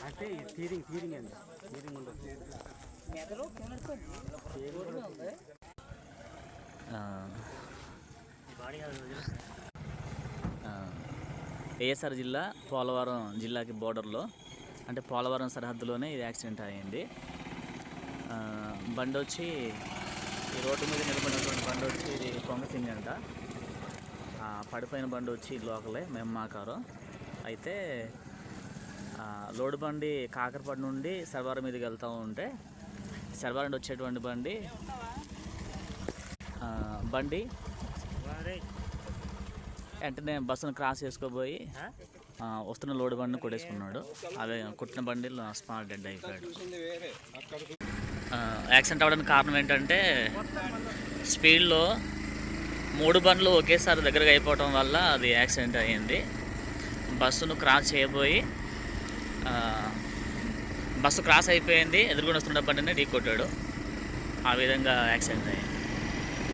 అంటే తీరింగ్ అండి, తీరింగ్ ఉండదు. ఏఎస్ఆర్ జిల్లా పోలవరం జిల్లాకి బోర్డర్లో, అంటే పోలవరం సరిహద్దులోనే ఇది యాక్సిడెంట్ అయ్యింది. బండి వచ్చి ఈ రోడ్డు మీద నిలబడినటువంటి బండి వచ్చి ఇది కొంగసింగ్ అంట. పడిపోయిన బండి వచ్చి లోకలే మెమ్మాకారం. అయితే లోడు బండి కాకరపడి నుండి సర్వారం మీదకి వెళ్తూ ఉంటే సర్వారం నుండి వచ్చేటువంటి బండి వెంటనే బస్సును క్రాస్ చేసుకోబోయి వస్తున్న లోడు బండిని కొట్టేసుకున్నాడు. అదే కొట్టిన బండి స్పాట్ డెడ్ అయిపోయాడు. యాక్సిడెంట్ అవ్వడానికి కారణం ఏంటంటే స్పీడ్లో 3 బండ్లు ఒకేసారి దగ్గరగా అయిపోవడం వల్ల అది యాక్సిడెంట్ అయ్యింది. బస్సును క్రాస్ చేయబోయి బస్సు క్రాస్ అయిపోయింది, ఎదురుకొని వస్తున్న బండిని ఢీ కొట్టాడు. ఆ విధంగా యాక్సిడెంట్ అయ్యింది.